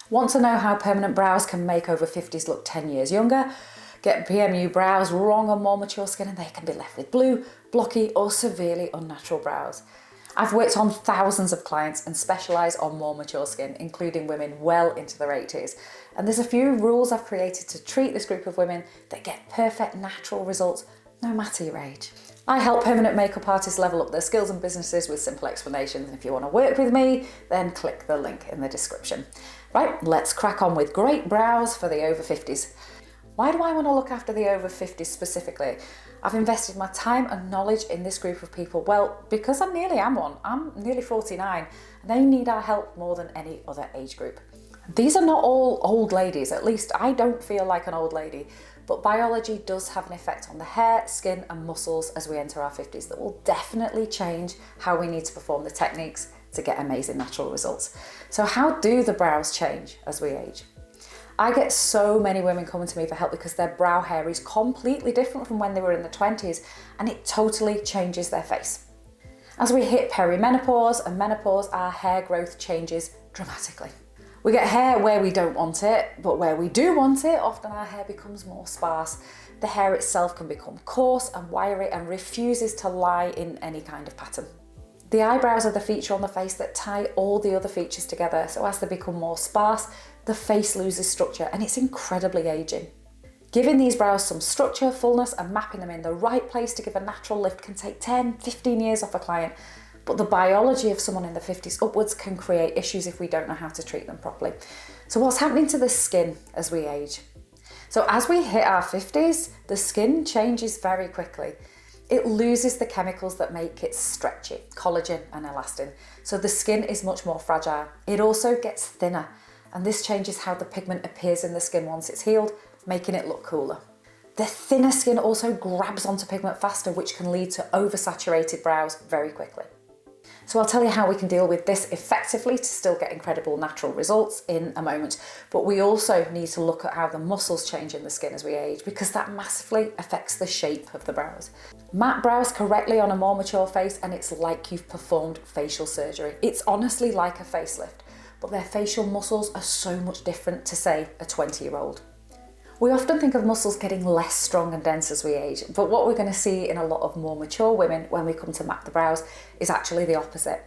Want to know how permanent brows can make over 50s look 10 years younger? Get PMU brows wrong on more mature skin and they can be left with blue, blocky or severely unnatural brows. I've worked on thousands of clients and specialise on more mature skin, including women well into their 80s. And there's a few rules I've created to treat this group of women that get perfect natural results no matter your age. I help permanent makeup artists level up their skills and businesses with simple explanations. And if you want to work with me, then click the link in the description. Right, let's crack on with great brows for the over 50s. Why do I want to look after the over 50s specifically? I've invested my time and knowledge in this group of people, well, because I nearly am one. I'm nearly 49 and they need our help more than any other age group. These are not all old ladies, at least I don't feel like an old lady, but biology does have an effect on the hair, skin and muscles as we enter our 50s that will definitely change how we need to perform the techniques to get amazing natural results. So how do the brows change as we age? I get so many women coming to me for help because their brow hair is completely different from when they were in their 20s and it totally changes their face. As we hit perimenopause and menopause, our hair growth changes dramatically. We get hair where we don't want it, but where we do want it, often our hair becomes more sparse. The hair itself can become coarse and wiry and refuses to lie in any kind of pattern. The eyebrows are the feature on the face that tie all the other features together, so as they become more sparse, the face loses structure and it's incredibly aging. Giving these brows some structure, fullness and mapping them in the right place to give a natural lift can take 10, 15 years off a client, but the biology of someone in the 50s upwards can create issues if we don't know how to treat them properly. So what's happening to the skin as we age? So as we hit our 50s, the skin changes very quickly. It loses the chemicals that make it stretchy, collagen and elastin. So the skin is much more fragile. It also gets thinner. And this changes how the pigment appears in the skin once it's healed, making it look cooler. The thinner skin also grabs onto pigment faster, which can lead to oversaturated brows very quickly. So I'll tell you how we can deal with this effectively to still get incredible natural results in a moment. But we also need to look at how the muscles change in the skin as we age, because that massively affects the shape of the brows. Matte brows correctly on a more mature face and it's like you've performed facial surgery. It's honestly like a facelift. But their facial muscles are so much different to, say, a 20-year-old. We often think of muscles getting less strong and dense as we age, but what we're going to see in a lot of more mature women when we come to map the brows is actually the opposite.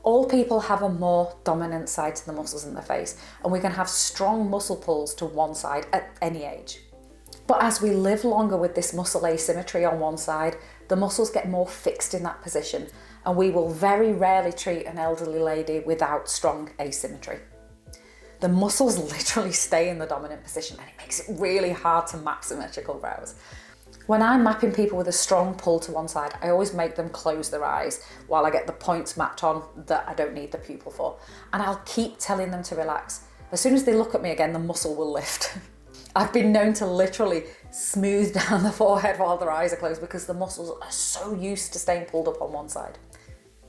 All people have a more dominant side to the muscles in the face, and we can have strong muscle pulls to one side at any age. But as we live longer with this muscle asymmetry on one side, the muscles get more fixed in that position, and we will very rarely treat an elderly lady without strong asymmetry. The muscles literally stay in the dominant position and it makes it really hard to map symmetrical brows. When I'm mapping people with a strong pull to one side, I always make them close their eyes while I get the points mapped on that I don't need the pupil for. And I'll keep telling them to relax. As soon as they look at me again, the muscle will lift. I've been known to literally smooth down the forehead while their eyes are closed because the muscles are so used to staying pulled up on one side.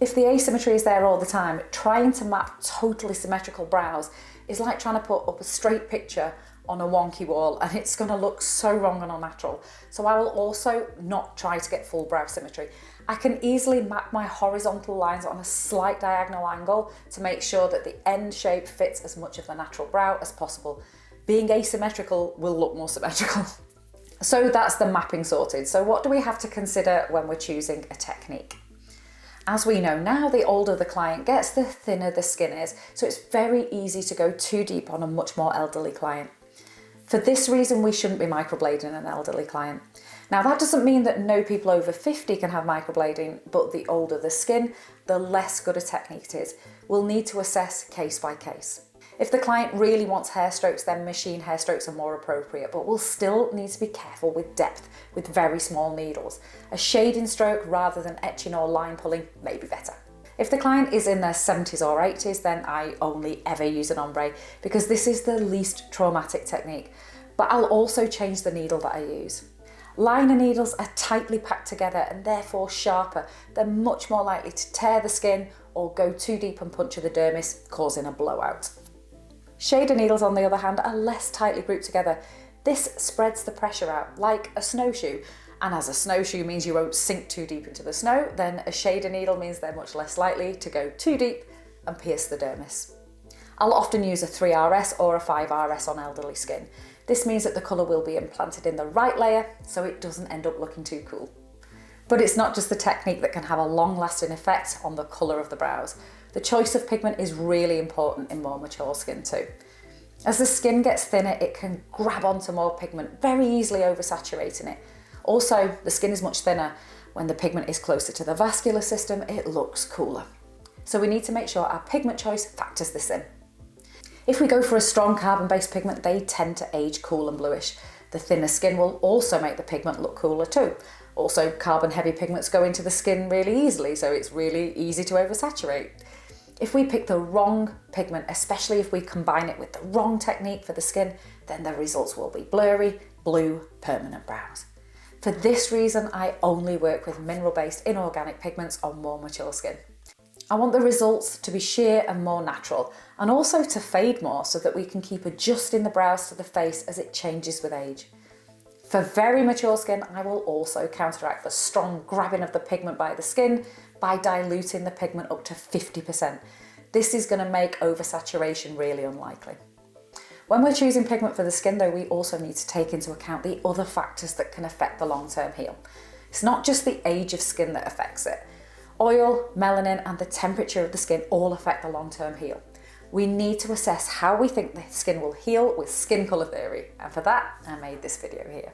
If the asymmetry is there all the time, trying to map totally symmetrical brows is like trying to put up a straight picture on a wonky wall and it's going to look so wrong and unnatural. So I will also not try to get full brow symmetry. I can easily map my horizontal lines on a slight diagonal angle to make sure that the end shape fits as much of the natural brow as possible. Being asymmetrical will look more symmetrical. So that's the mapping sorted. So what do we have to consider when we're choosing a technique? As we know now, the older the client gets, the thinner the skin is, so it's very easy to go too deep on a much more elderly client. For this reason, we shouldn't be microblading an elderly client. Now, that doesn't mean that no people over 50 can have microblading, but the older the skin, the less good a technique it is. We'll need to assess case by case. If the client really wants hair strokes, then machine hair strokes are more appropriate, but we'll still need to be careful with depth with very small needles. A shading stroke rather than etching or line pulling may be better. If the client is in their 70s or 80s, then I only ever use an ombre because this is the least traumatic technique, but I'll also change the needle that I use. Liner needles are tightly packed together and therefore sharper. They're much more likely to tear the skin or go too deep and puncture the dermis, causing a blowout. Shader needles, on the other hand, are less tightly grouped together. This spreads the pressure out like a snowshoe, and as a snowshoe means you won't sink too deep into the snow, then a shader needle means they're much less likely to go too deep and pierce the dermis. I'll often use a 3RS or a 5RS on elderly skin. This means that the colour will be implanted in the right layer so it doesn't end up looking too cool. But it's not just the technique that can have a long-lasting effect on the colour of the brows. The choice of pigment is really important in more mature skin too. As the skin gets thinner, it can grab onto more pigment, very easily oversaturating it. Also, the skin is much thinner. When the pigment is closer to the vascular system, it looks cooler. So we need to make sure our pigment choice factors this in. If we go for a strong carbon-based pigment, they tend to age cool and bluish. The thinner skin will also make the pigment look cooler too. Also, carbon-heavy pigments go into the skin really easily, so it's really easy to oversaturate. If we pick the wrong pigment, especially if we combine it with the wrong technique for the skin, then the results will be blurry, blue, permanent brows. For this reason, I only work with mineral-based inorganic pigments on more mature skin. I want the results to be sheer and more natural, and also to fade more so that we can keep adjusting the brows to the face as it changes with age. For very mature skin, I will also counteract the strong grabbing of the pigment by the skin by diluting the pigment up to 50%. This is going to make oversaturation really unlikely. When we're choosing pigment for the skin though, we also need to take into account the other factors that can affect the long-term heal. It's not just the age of skin that affects it. Oil, melanin and the temperature of the skin all affect the long-term heal. We need to assess how we think the skin will heal with skin colour theory, and for that I made this video here.